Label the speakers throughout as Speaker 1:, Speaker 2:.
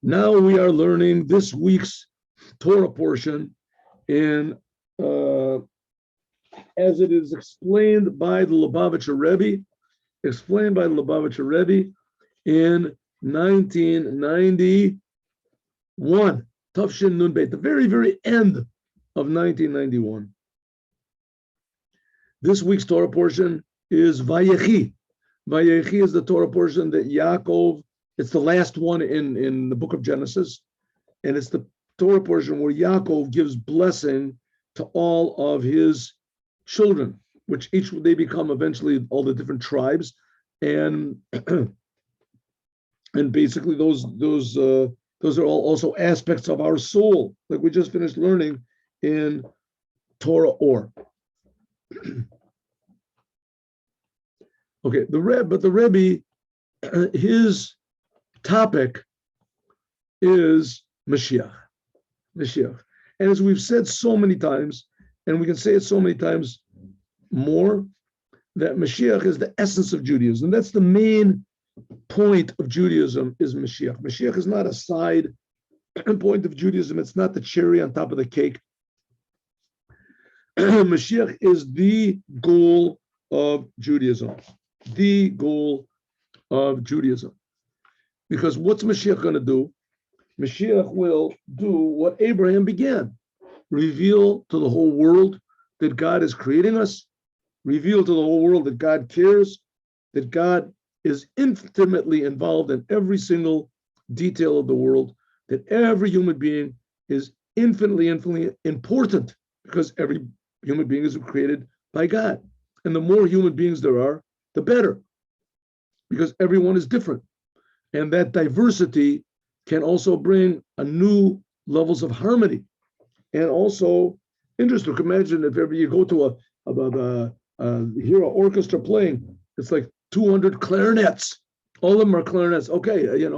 Speaker 1: Now we are learning this week's Torah portion in as it is explained by the Lubavitcher Rebbe, in 1991, Tafshin Nun Beit, the very, very end of 1991. This week's Torah portion is Vayechi. Vayechi is the Torah portion that Yaakov, it's the last one in the book of Genesis, and it's the Torah portion where Yaakov gives blessing to all of his children, which each they become eventually all the different tribes, and and basically those are all also aspects of our soul, like we just finished learning in Torah Or. Okay, the Rebbe, his topic is Mashiach. And as we've said so many times, and we can say it so many times more, that Mashiach is the essence of Judaism. That's the main point of Judaism, is Mashiach. Mashiach is not a side point of Judaism. It's not the cherry on top of the cake. Mashiach is the goal of Judaism. The goal of Judaism. Because what's Mashiach going to do? Mashiach will do what Abraham began. Reveal to the whole world that God is creating us. Reveal to the whole world that God cares, that God is intimately involved in every single detail of the world, that every human being is infinitely important, because every human being is created by God. And the more human beings there are, the better, because everyone is different. And that diversity can also bring a new levels of harmony. And also interest. Look, imagine if ever you go to hear an orchestra playing, it's like 200 clarinets. All of them are clarinets. Okay,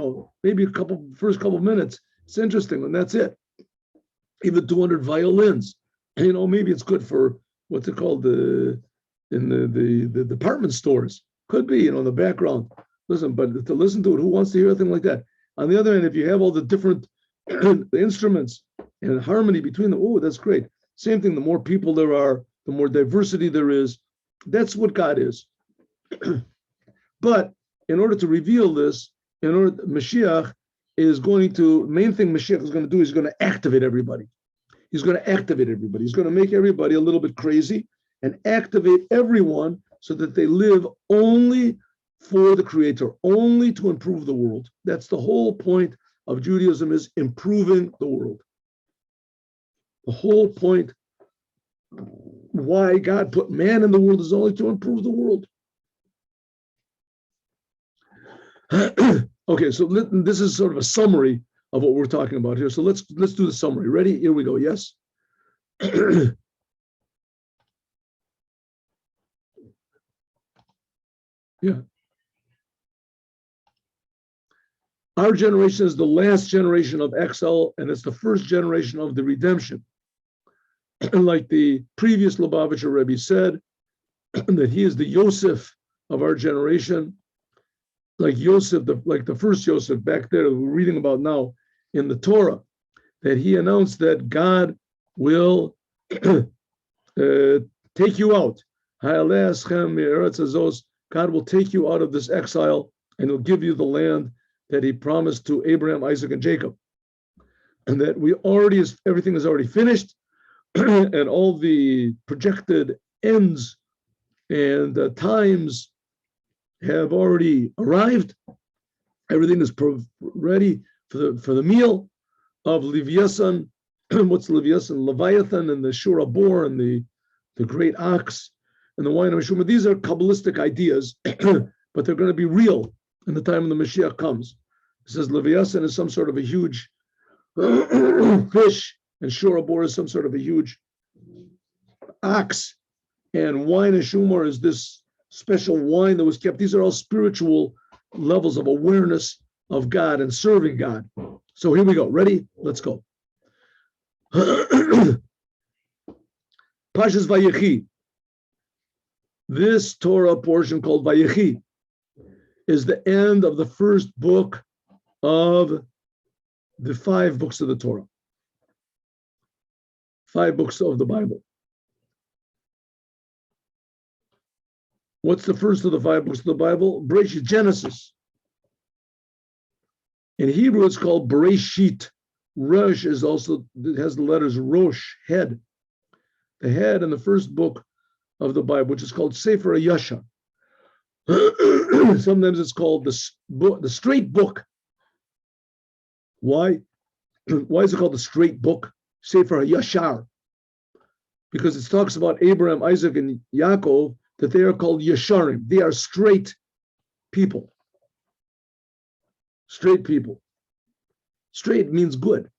Speaker 1: maybe first couple minutes, it's interesting, and that's it. Even 200 violins. Maybe it's good for what's it called, in the department stores. Could be, in the background. Listen, but to listen to it, who wants to hear a thing like that? On the other hand, if you have all the different the instruments and harmony between them, that's great. Same thing, the more people there are, the more diversity there is. That's what God is. But in order to reveal this, Mashiach is going to, main thing Mashiach is going to do is going to activate everybody. He's going to activate everybody. He's going to make everybody a little bit crazy and activate everyone so that they live only for the Creator, only to improve the world. That's the whole point of Judaism, is improving the world. The whole point why God put man in the world is only to improve the world. Okay, so this is sort of a summary of what we're talking about here. So let's do the summary. Ready? Here we go. Yes. Yeah. Our generation is the last generation of exile, and it's the first generation of the redemption. And like the previous Lubavitcher Rebbe said, that he is the Yosef of our generation, like Yosef, like the first Yosef back there that we're reading about now in the Torah, that he announced that God will take you out. God will take you out of this exile, and he'll give you the land that he promised to Abraham, Isaac, and Jacob. And that everything is already finished, and all the projected ends and times have already arrived. Everything is ready for the meal of Leviathan. What's Leviathan? Leviathan, and the Shura boar, and the great ox, and the wine of Meshumah. These are Kabbalistic ideas, but they're going to be real in the time when the Mashiach comes. It says Leviathan is some sort of a huge fish, and Shura boar is some sort of a huge ox, and wine and Shumar is this special wine that was kept. These are all spiritual levels of awareness of God and serving God. So here we go. Ready? Let's go. Pashas Vayechi. This Torah portion called Vayechi is the end of the first book of the 5 books of the Torah. 5 books of the Bible. What's the first of the 5 books of the Bible? Bereshit, Genesis. In Hebrew, it's called Bereshit. Rosh is also, it has the letters Rosh, head. The head in the first book of the Bible, which is called Sefer Yashar. Sometimes it's called the straight book. Why? Why is it called the straight book? Sefer Yashar. Because it talks about Abraham, Isaac, and Yaakov, that they are called Yasharim. They are straight people. Straight people. Straight means good.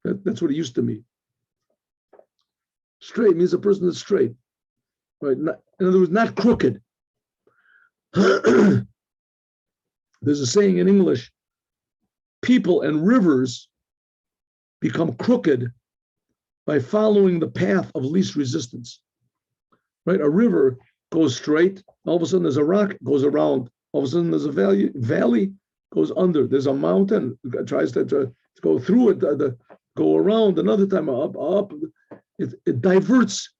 Speaker 1: That's what it used to mean. Straight means a person that's straight. Right? Not, in other words, not crooked. There's a saying in English, people and rivers become crooked by following the path of least resistance. Right? A river goes straight, all of a sudden there's a rock, goes around, all of a sudden there's a valley goes under, there's a mountain, tries to go through it, go around, another time up. It diverts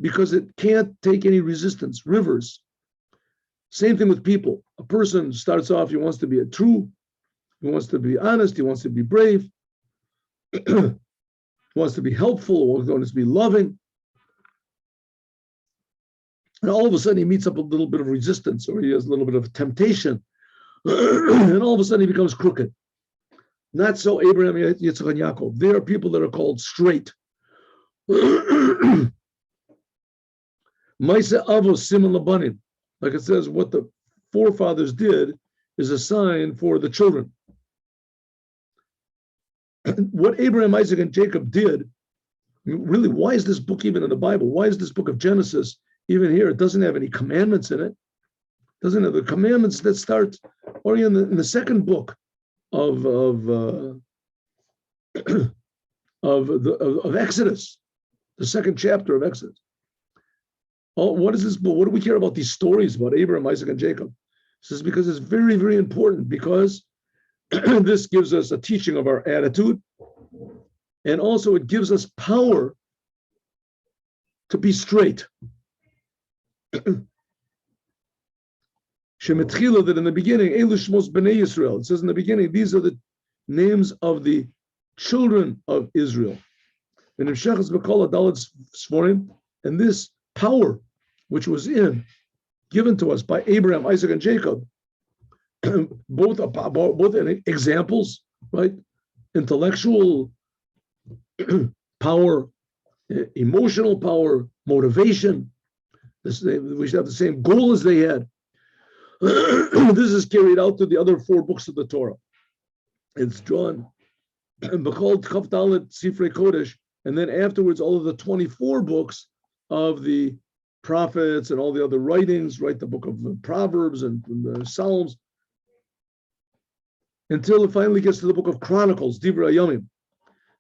Speaker 1: because it can't take any resistance. Rivers. Same thing with people. A person starts off, he wants to be true, he wants to be honest, he wants to be brave, he wants to be helpful, he wants to be loving. And all of a sudden he meets up a little bit of resistance, or he has a little bit of temptation. And all of a sudden he becomes crooked. Not so Abraham, Yitzchak, and Yaakov. They are people that are called straight. Maisa avos siman labanim. Like it says, what the forefathers did is a sign for the children. What Abraham, Isaac, and Jacob did, really, why is this book even in the Bible? Why is this book of Genesis even here? It doesn't have any commandments in it. It doesn't have the commandments that start only in the second book of Exodus, the second chapter of Exodus. Oh, what is this book? What do we care about these stories about Abraham, Isaac, and Jacob? This is because it's very, very important, because this gives us a teaching of our attitude, and also it gives us power to be straight. Shemetchila, that in the beginning, Elish Mos Bnei Yisrael. It says in the beginning, these are the names of the children of Israel. And this power, which was given to us by Abraham, Isaac, and Jacob, both examples, right? Intellectual power, emotional power, motivation. We should have the same goal as they had. This is carried out to the other 4 books of the Torah. It's drawn, B'chol Chav Dalet Sifrei Kodesh, and then afterwards all of the 24 books of the prophets and all the other writings, right? The book of Proverbs and the Psalms, until it finally gets to the book of Chronicles, Dvar Yomim,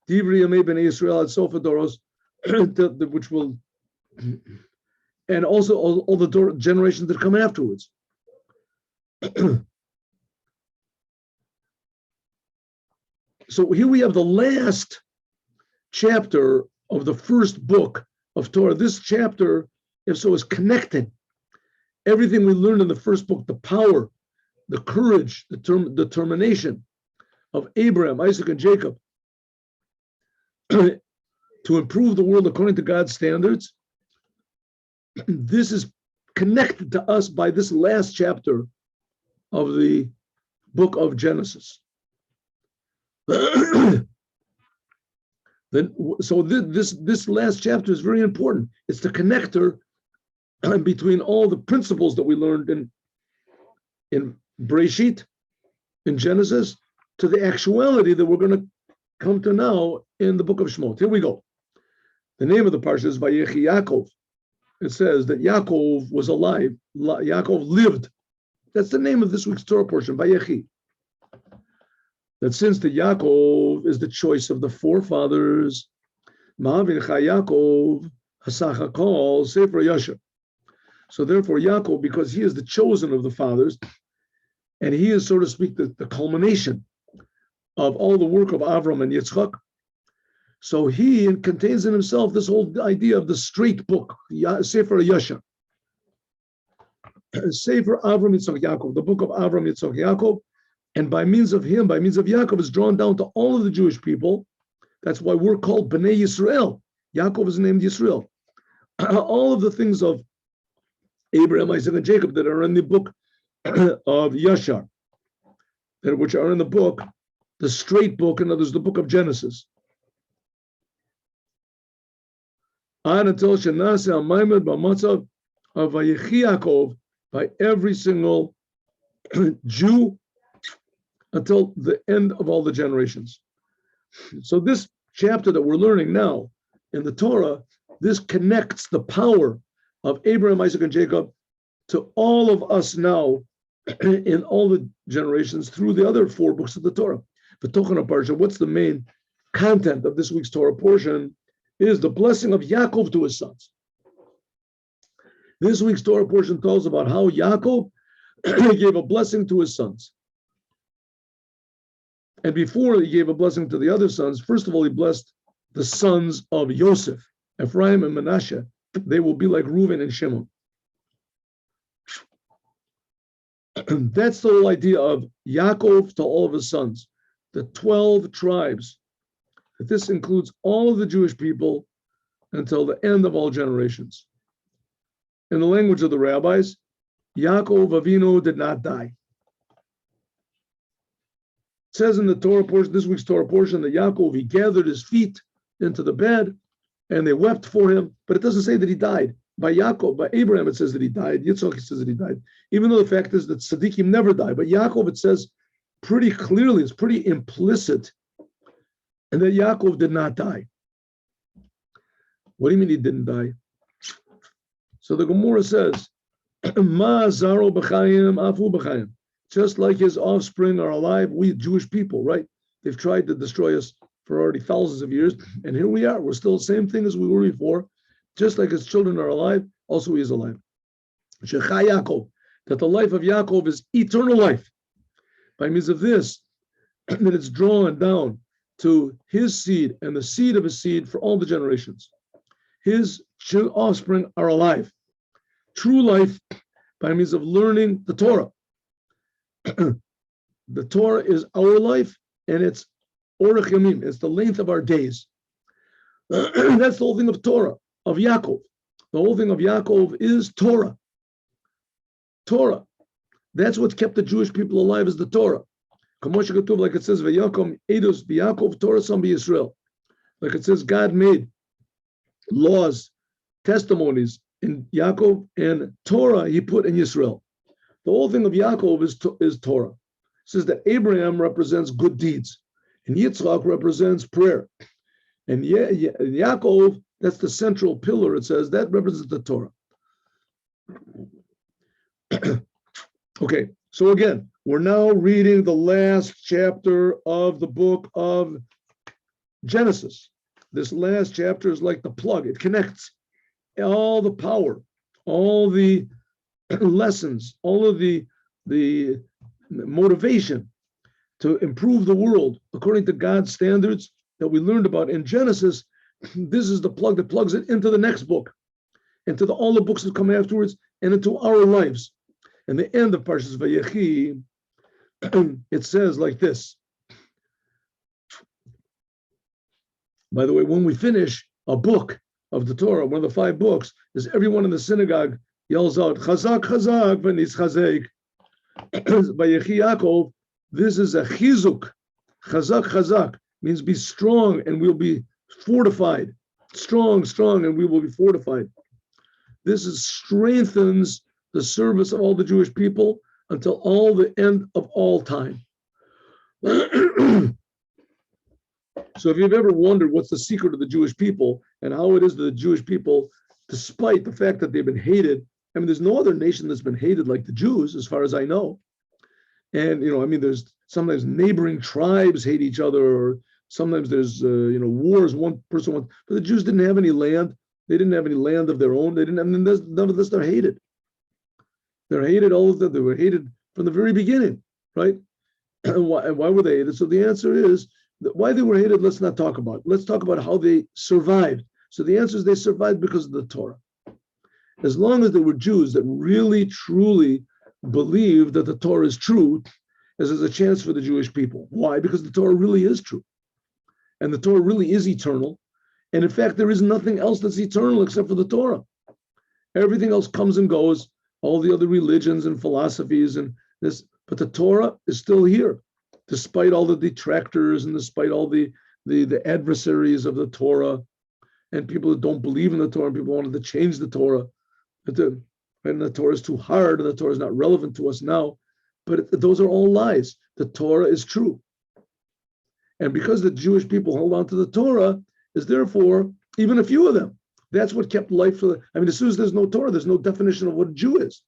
Speaker 1: Dvar Yomei Bnei Yisrael at Sofa Doros, which will, and also all the generations that come afterwards. So here we have the last chapter of the first book of Torah. This chapter, if so, is connecting everything we learned in the first book, the power, the courage, the determination of Abraham, Isaac, and Jacob to improve the world according to God's standards. This is connected to us by this last chapter of the book of Genesis. This last chapter is very important. It's the connector between all the principles that we learned in Bereshit, in Genesis, to the actuality that we're going to come to now in the book of Shemot. Here we go. The name of the parsha is Vayechi Yaakov. It says that Yaakov was alive. Yaakov lived. That's the name of this week's Torah portion, Vayechi. That since the Yaakov is the choice of the forefathers, Ma'avincha Yaakov Hasachakol Sefer Yashar. So therefore Yaakov, because he is the chosen of the fathers, and he is, so to speak, the culmination of all the work of Avram and Yitzchak. So he contains in himself this whole idea of the straight book, Sefer Yashar. Sefer Avram Yitzchak Yaakov, the book of Avram Yitzchak Yaakov, and by means of him, by means of Yaakov, is drawn down to all of the Jewish people. That's why we're called Bnei Yisrael. Yaakov is named Yisrael. All of the things of Abraham, Isaac, and Jacob that are in the book of Yashar, which are in the book, the straight book, and others, the book of Genesis. On until Shanase Amaymed B'Matzav of Vayechi Yaakov, by every single Jew until the end of all the generations. So this chapter that we're learning now in the Torah, this connects the power of Abraham, Isaac, and Jacob to all of us now in all the generations through the other 4 books of the Torah. The Tochana Parsha, what's the main content of this week's Torah portion, is the blessing of Yaakov to his sons. This week's Torah portion tells about how Yaakov gave a blessing to his sons. And before he gave a blessing to the other sons, first of all, he blessed the sons of Yosef, Ephraim and Manasseh. They will be like Reuven and Shimon. That's the whole idea of Yaakov to all of his sons, the 12 tribes. This includes all of the Jewish people until the end of all generations. In the language of the rabbis, Yaakov Avinu did not die. It says in the Torah portion, this week's Torah portion, that Yaakov, he gathered his feet into the bed and they wept for him, but it doesn't say that he died. By Yaakov, by Abraham, it says that he died. Yitzchak, it says that he died. Even though the fact is that Tzaddikim never die, but Yaakov, it says pretty clearly, it's pretty implicit, and that Yaakov did not die. What do you mean he didn't die? So the Gemara says, Ma zaro b'chayim afu b'chayim. Just like his offspring are alive, we Jewish people, right? They've tried to destroy us for already thousands of years, and here we are. We're still the same thing as we were before. Just like his children are alive, also he is alive. Shechai Yaakov, that the life of Yaakov is eternal life. By means of this, that it's drawn down to his seed and the seed of his seed for all the generations. His offspring are alive. True life by means of learning the Torah. The Torah is our life, and it's orach yamim. It's the length of our days. That's the whole thing of Torah, of Yaakov. The whole thing of Yaakov is Torah. Torah. That's what kept the Jewish people alive, is the Torah. Like it says, V'yakom edus b'Yaakov Torah sam b'Yisrael. Like it says, God made laws, testimonies in Yaakov, and Torah he put in Yisrael. The whole thing of Yaakov is Torah. It says that Abraham represents good deeds, and Yitzchak represents prayer. And Yaakov, that's the central pillar, it says, that represents the Torah. Okay, so again, we're now reading the last chapter of the book of Genesis. This last chapter is like the plug. It connects all the power, all the lessons, all of the motivation to improve the world according to God's standards that we learned about in Genesis. This is the plug that plugs it into the next book, into all the books that come afterwards, and into our lives. And the end of Parshas Vayechi, it says like this. By the way, when we finish a book of the Torah, one of the 5 books, is everyone in the synagogue yells out, Chazak, Chazak, v'nitz chazek. Vayechi Yaakov, this is a chizuk. Chazak, Chazak means be strong and we'll be fortified. Strong, strong, and we will be fortified. This strengthens the service of all the Jewish people until all the end of all time. So if you've ever wondered what's the secret of the Jewish people and how it is that the Jewish people, despite the fact that they've been hated, I mean, there's no other nation that's been hated like the Jews, as far as I know. And, there's sometimes neighboring tribes hate each other, or sometimes there's, wars, one person wants, but the Jews didn't have any land. They didn't have any land of their own. They didn't have, none of this, they're hated. They're hated, all of them. They were hated from the very beginning. right? And why were they hated? So the answer is that why they were hated, let's not talk about. Let's talk about how they survived. So the answer is they survived because of the Torah. As long as there were Jews that really, truly believed that the Torah is true, there's a chance for the Jewish people. Why? Because the Torah really is true. And the Torah really is eternal. And in fact, there is nothing else that's eternal except for the Torah. Everything else comes and goes, all the other religions and philosophies and this, but the Torah is still here, despite all the detractors and despite all the adversaries of the Torah and people that don't believe in the Torah, and people wanted to change the Torah. And the Torah is too hard, and the Torah is not relevant to us now. But those are all lies. The Torah is true. And because the Jewish people hold on to the Torah, is therefore, even a few of them, that's what kept life for as soon as there's no Torah, there's no definition of what a Jew is.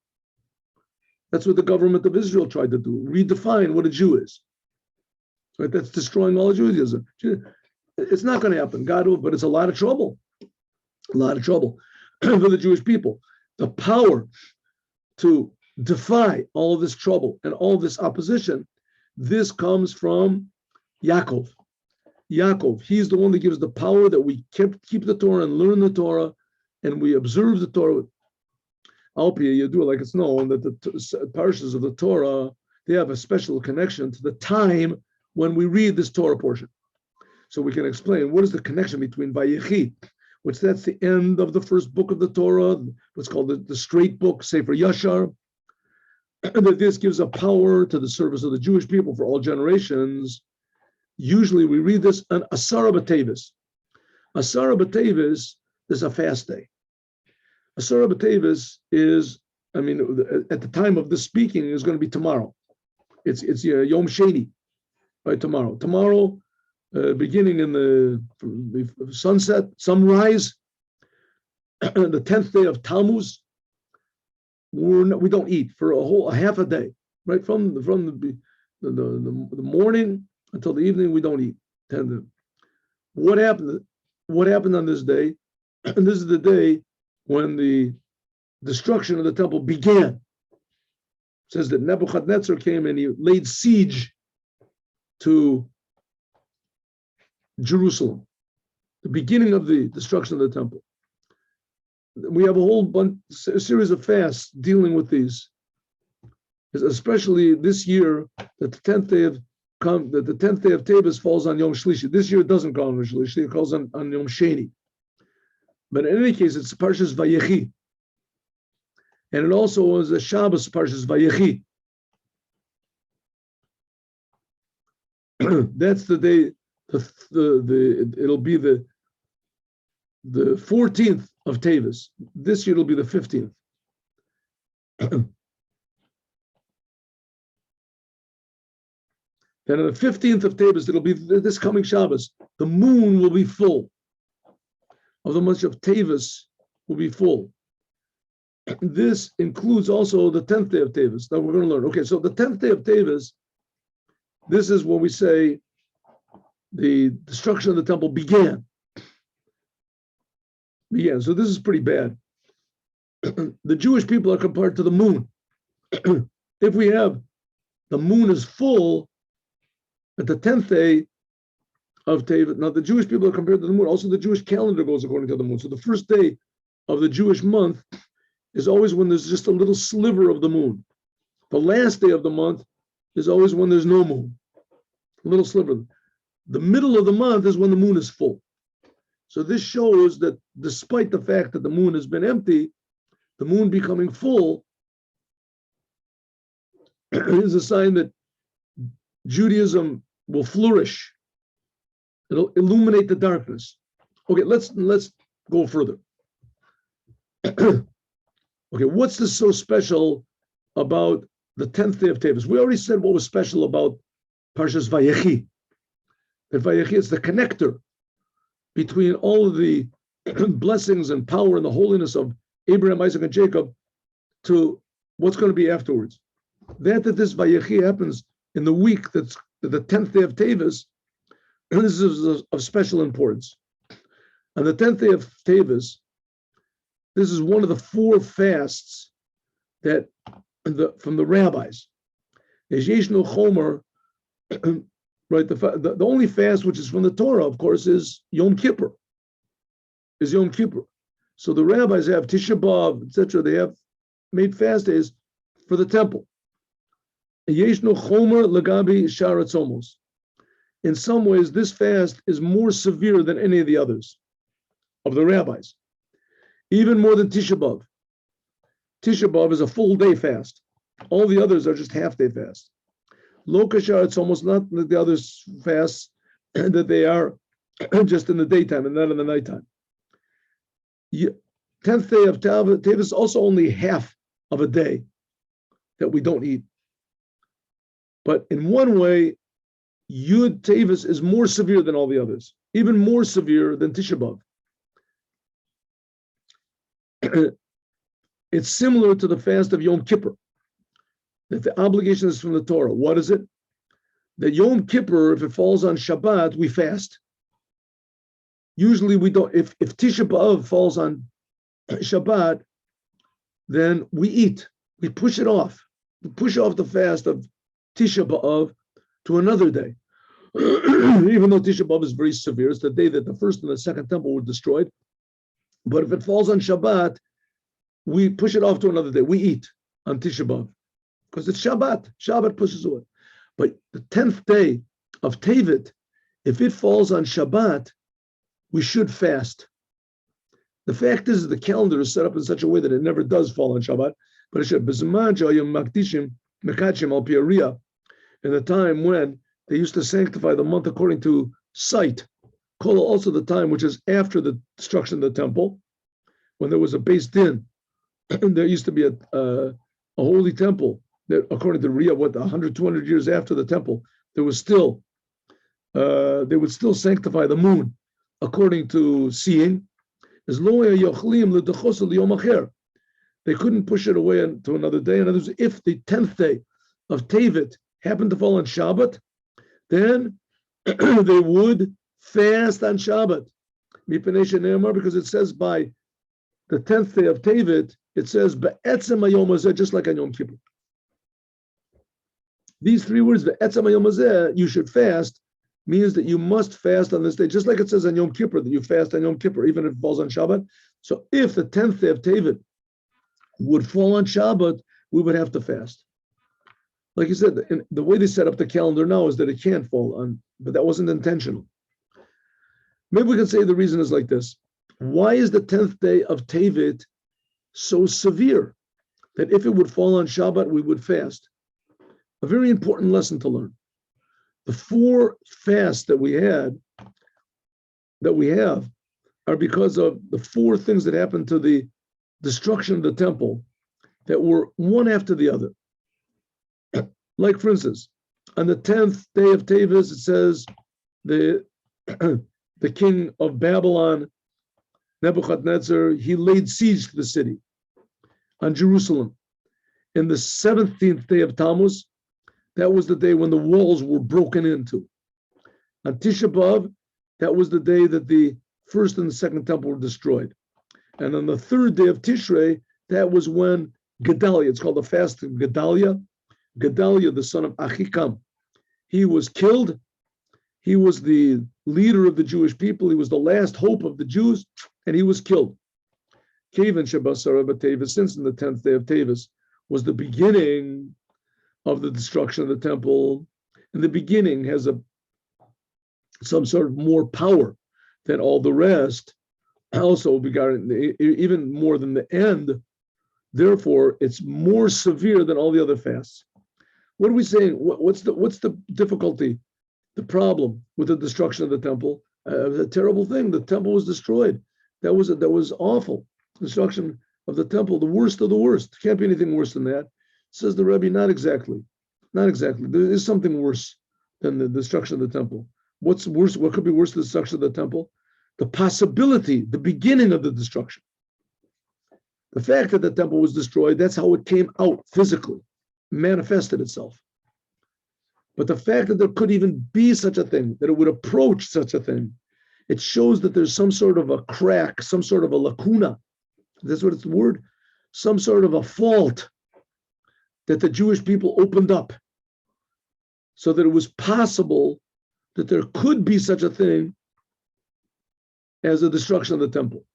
Speaker 1: That's what the government of Israel tried to do, redefine what a Jew is. Right? That's destroying all of Judaism. It's not going to happen, God will, but it's a lot of trouble. A lot of trouble for the Jewish people. The power to defy all this trouble and all this opposition, this comes from Yaakov. Yaakov, he's the one that gives the power that we keep the Torah and learn the Torah, and we observe the Torah. Alpia, you do it like it's known that the parashas of the Torah, they have a special connection to the time when we read this Torah portion. So we can explain what is the connection between Vayechi, which that's the end of the first book of the Torah, what's called the straight book, Sefer Yashar, and that this gives a power to the service of the Jewish people for all generations. Usually we read this on Asara B'Tevis. Asara B'Tevis is a fast day. Asara B'Tevis is, at the time of this speaking, is going to be tomorrow. It's Yom Sheni, right? Tomorrow, beginning in the sunset, sunrise, the 10th day of Tammuz, we don't eat for a half a day, right? From the morning until the evening, we don't eat. What happened on this day? And this is the day when the destruction of the temple began. It says that Nebuchadnezzar came and he laid siege to Jerusalem, the beginning of the destruction of the temple. We have a series of fasts dealing with these, especially this year that the 10th day of Teves falls on Yom Shlishi. This year it doesn't go on Yom Shlishi; it falls on Yom Sheni. But in any case, it's Parshas Vayechi, and it also was a Shabbos Parshas Vayechi. That's the day. It'll be the 14th of Teves. This year it'll be the 15th. Then on the 15th of Teves, it'll be this coming Shabbos. The moon will be full. Of the month of Teves will be full. This includes also the 10th day of Teves. Now we're going to learn. Okay, so the 10th day of Teves, this is when we say the destruction of the temple began. So this is pretty bad. The Jewish people are compared to the moon. If we have the moon is full at the 10th day of Tevet, now the Jewish people are compared to the moon. Also, the Jewish calendar goes according to the moon. So the first day of the Jewish month is always when there's just a little sliver of the moon. The last day of the month is always when there's no moon, a little sliver. The middle of the month is when the moon is full. So this shows that despite the fact that the moon has been empty, the moon becoming full is a sign that Judaism will flourish. It'll illuminate the darkness. Okay, let's go further. Okay, what's this so special about the 10th day of Teves? We already said what was special about Parshas Vayechi. That Vayechi is the connector between all of the blessings and power and the holiness of Abraham, Isaac, and Jacob to what's going to be afterwards. That this Vayechi happens in the week that's the 10th day of Teves, and this is of special importance. On the 10th day of Teves, this is one of the 4 fasts that from the rabbis. Yeshnu Chomer, right? The only fast which is from the Torah, of course, is Yom Kippur. So the rabbis have Tisha B'Av, etc. They have made fast days for the temple. Yeshnu Chomer Lagabi Sharat Somos. In some ways, this fast is more severe than any of the others of the rabbis, even more than Tisha B'Av. Tisha B'Av is a full day fast. All the others are just half day fast. Lo Kashar, it's almost not like the others fasts that they are just in the daytime and not in the nighttime. 10th day of Tevis is also only half of a day that we don't eat. But in one way, Yud Tevis is more severe than all the others, even more severe than Tisha B'Av. It's similar to the fast of Yom Kippur, that the obligation is from the Torah. What is it? That Yom Kippur, if it falls on Shabbat, we fast. Usually we don't. If Tisha B'Av falls on Shabbat, then we eat. We push it off. We push off the fast of Tisha B'Av to another day. Even though Tisha B'Av is very severe, it's the day that the first and the second temple were destroyed. But if it falls on Shabbat, we push it off to another day. We eat on Tisha B'Av because it's Shabbat. Shabbat pushes away. But the 10th day of Tevet, if it falls on Shabbat, we should fast. The fact is the calendar is set up in such a way that it never does fall on Shabbat, but it should. In the time when they used to sanctify the month according to sight, call also the time which is after the destruction of the temple, when there was a Beis Din, there used to be a holy temple that, according to Riyah, 100, 200 years after the temple, there was still, they would still sanctify the moon according to seeing. They couldn't push it away to another day. In other words, if the 10th day of Tevet happened to fall on Shabbat, then they would fast on Shabbat. Because it says by the 10th day of Tevet, it says, just like on Yom Kippur. These three words, you should fast, means that you must fast on this day, just like it says on Yom Kippur, that you fast on Yom Kippur, even if it falls on Shabbat. So if the 10th day of Tevet would fall on Shabbat, we would have to fast. Like you said, the way they set up the calendar now is that it can't fall on, but that wasn't intentional. Maybe we can say the reason is like this. Why is the 10th day of Tevet so severe that if it would fall on Shabbat, we would fast? A very important lesson to learn. The 4 fasts that we have, are because of the 4 things that happened to the destruction of the temple that were one after the other. Like, for instance, on the 10th day of Teves, it says the king of Babylon, Nebuchadnezzar, he laid siege to the city on Jerusalem. In the 17th day of Tammuz, that was the day when the walls were broken into. On Tisha B'Av, that was the day that the first and the second temple were destroyed. And on the 3rd day of Tishrei, that was when Gedaliah, it's called the fast of Gedaliah, the son of Achikam, he was killed. He was the leader of the Jewish people. He was the last hope of the Jews, and he was killed. Since in the 10th day of Teves was the beginning of the destruction of the temple, and the beginning has some sort of more power than all the rest, also regarding even more than the end. Therefore, it's more severe than all the other fasts. What are we saying? What's the difficulty, the problem with the destruction of the temple? A terrible thing. The temple was destroyed. That was awful. Destruction of the temple, the worst of the worst. Can't be anything worse than that. Says the Rebbe, not exactly. There is something worse than the destruction of the temple. What's worse? What could be worse than the destruction of the temple? The possibility, the beginning of the destruction. The fact that the temple was destroyed, that's how it came out physically, manifested itself. But the fact that there could even be such a thing, that it would approach such a thing, it shows that there's some sort of a crack, some sort of a lacuna. That's what it's the word. Some sort of a fault that the Jewish people opened up. so that it was possible that there could be such a thing as a destruction of the temple.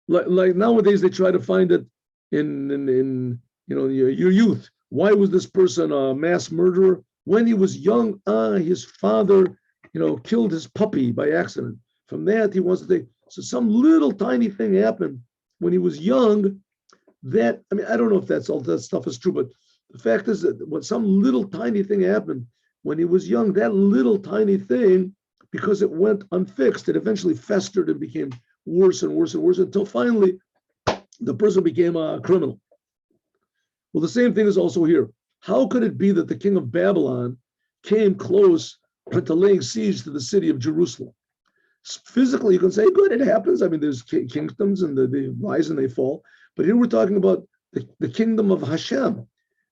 Speaker 1: like nowadays, they try to find it in your youth. Why was this person a mass murderer? When he was young, his father, killed his puppy by accident. From that, he wants to take. So some little tiny thing happened when he was young. I don't know if all that stuff is true, but the fact is that when some little tiny thing happened when he was young, that little tiny thing, because it went unfixed, it eventually festered and became worse and worse and worse until finally the person became a criminal. Well, the same thing is also here. How could it be that the king of Babylon came close to laying siege to the city of Jerusalem? Physically, you can say, good, it happens. There's kingdoms and they rise and they fall. But here we're talking about the kingdom of Hashem.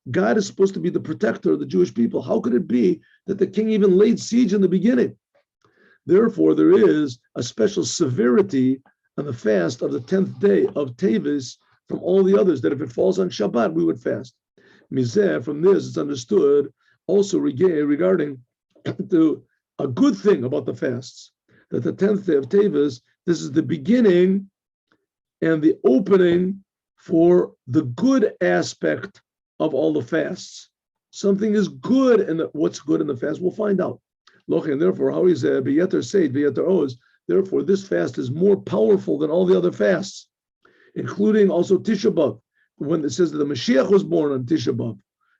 Speaker 1: God is supposed to be the protector of the Jewish people. How could it be that the king even laid siege in the beginning? Therefore, there is a special severity on the fast of the 10th day of Tevis from all the others, that if it falls on Shabbat, we would fast. Mizeh, from this, it's understood also regarding a good thing about the fasts, that the 10th day of Tevis, this is the beginning and the opening for the good aspect of all the fasts. Something is good, and what's good in the fast, we'll find out. And therefore, how is Beyeter Seid, Beyeter Oz? Therefore, this fast is more powerful than all the other fasts, including also Tisha B'Av. When it says that the Mashiach was born on Tisha B'Av,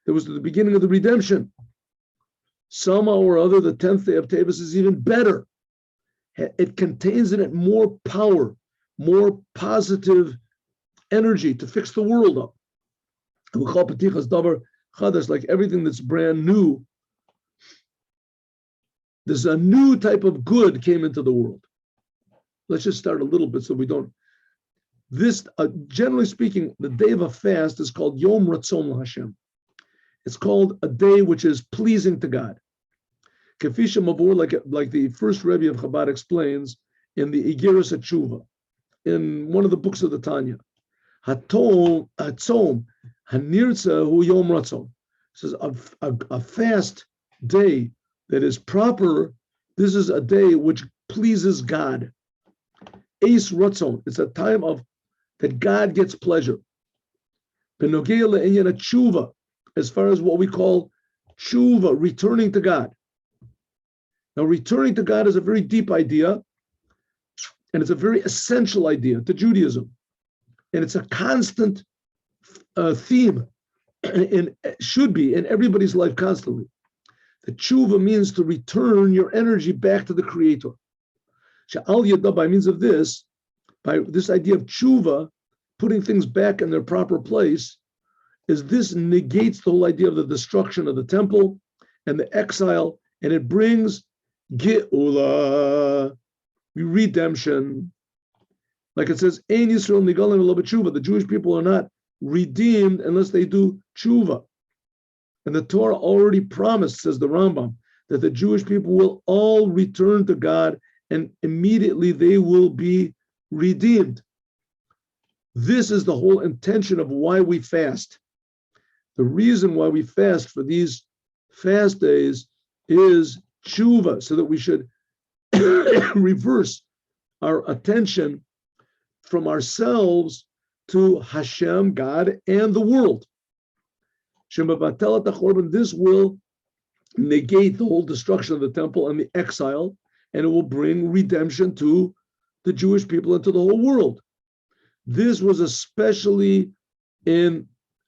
Speaker 1: it was the beginning of the redemption. Somehow or other, the 10th day of Tevis is even better. It contains in it more power, more positive energy to fix the world up. Like everything that's brand new, there's a new type of good came into the world. Let's just start a little bit so we don't. This, generally speaking, the day of a fast is called Yom Ratzon Hashem. It's called a day which is pleasing to God. Kefisha Mavur, like the first Rebbe of Chabad explains in the Igeris Chuva, in one of the books of the Tanya. Hatzom Hanirtza Hu Yom Ratzon. It says a fast day that is proper. This is a day which pleases God. Eis Ratzon. It's a time of that God gets pleasure. Benogei le'inyan Chuva, as far as what we call Chuva, returning to God. Now, returning to God is a very deep idea, and it's a very essential idea to Judaism, and it's a constant theme, and should be in everybody's life constantly. The tshuva means to return your energy back to the Creator. Sha'al yada, by means of this, by this idea of tshuva, putting things back in their proper place, is this negates the whole idea of the destruction of the temple and the exile, and it brings geula, redemption. Like it says, Ein Yisrael nigalim v'lo b'tshuva. The Jewish people are not redeemed unless they do tshuva. And the Torah already promised, says the Rambam, that the Jewish people will all return to God and immediately they will be redeemed. This is the whole intention of why we fast. The reason why we fast for these fast days is tshuva, so that we should reverse our attention from ourselves to Hashem, God, and the world. This will negate the whole destruction of the temple and the exile, and it will bring redemption to the Jewish people and to the whole world. This was especially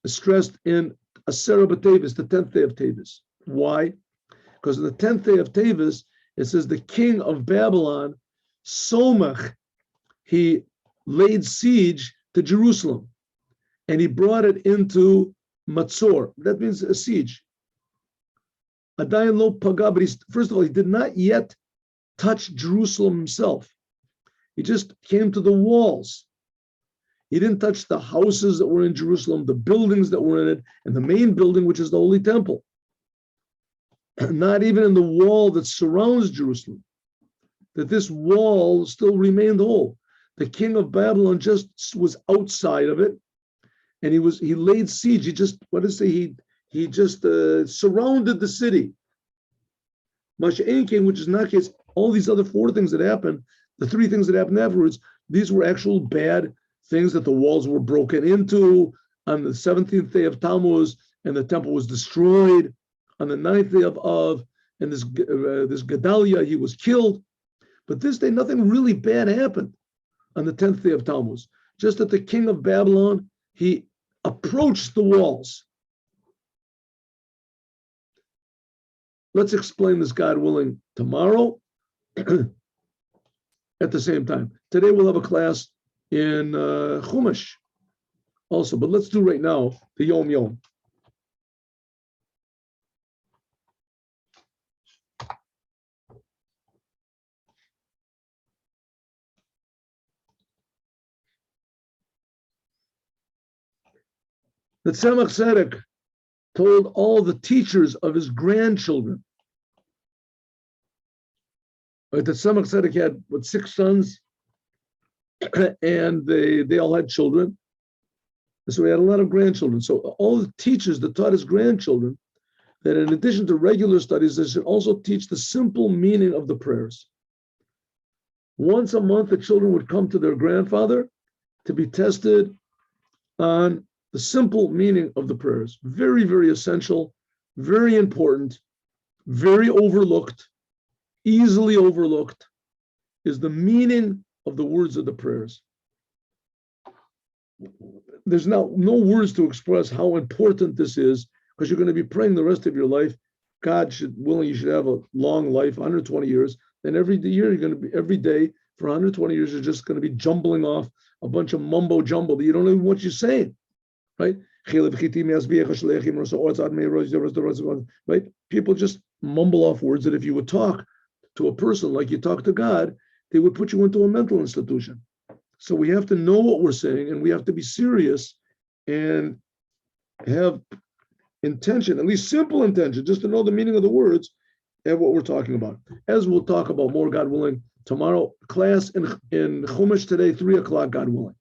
Speaker 1: stressed in Aseret B'Tevis, the 10th day of Tevis. Why? Because in the 10th day of Tevis, it says the king of Babylon, Somach, he laid siege to Jerusalem, and he brought it into Matzor. That means a siege. Adayin lo paga, but first of all, he did not yet touch Jerusalem himself. He just came to the walls. He didn't touch the houses that were in Jerusalem, the buildings that were in it, and the main building, which is the Holy Temple. Not even in the wall that surrounds Jerusalem, that this wall still remained whole. The king of Babylon just was outside of it, and he laid siege. He just surrounded the city. Mashiach, which is not case, all these other four things that happened, the three things that happened afterwards, these were actual bad things, that the walls were broken into on the 17th day of Tammuz, and the temple was destroyed on the 9th day of Av, and this Gedalia, he was killed. But this day, nothing really bad happened on the 10th day of Tammuz. Just that the king of Babylon, he approached the walls. Let's explain this, God willing, tomorrow at the same time. Today we'll have a class in Chumash also, but let's do right now the Yom Yom. The Tzemach Tzedek told all the teachers of his grandchildren. Right, the Tzemach Tzedek had 6 sons, and they all had children. And so he had a lot of grandchildren. So all the teachers that taught his grandchildren that in addition to regular studies, they should also teach the simple meaning of the prayers. Once a month, the children would come to their grandfather to be tested on the simple meaning of the prayers. Very, very essential, very important, very overlooked, easily overlooked, is the meaning of the words of the prayers. There's now no words to express how important this is, because you're going to be praying the rest of your life. God should willing you should have a long life, 120 years. And every year you're going to be, every day for 120 years, you're just going to be jumbling off a bunch of mumbo jumbo that you don't know what you're saying, right? Right? People just mumble off words that if you would talk to a person like you talk to God, they would put you into a mental institution. So we have to know what we're saying, and we have to be serious and have intention, at least simple intention, just to know the meaning of the words and what we're talking about. As we'll talk about more, God willing, tomorrow, class in Chumash today, 3 o'clock, God willing.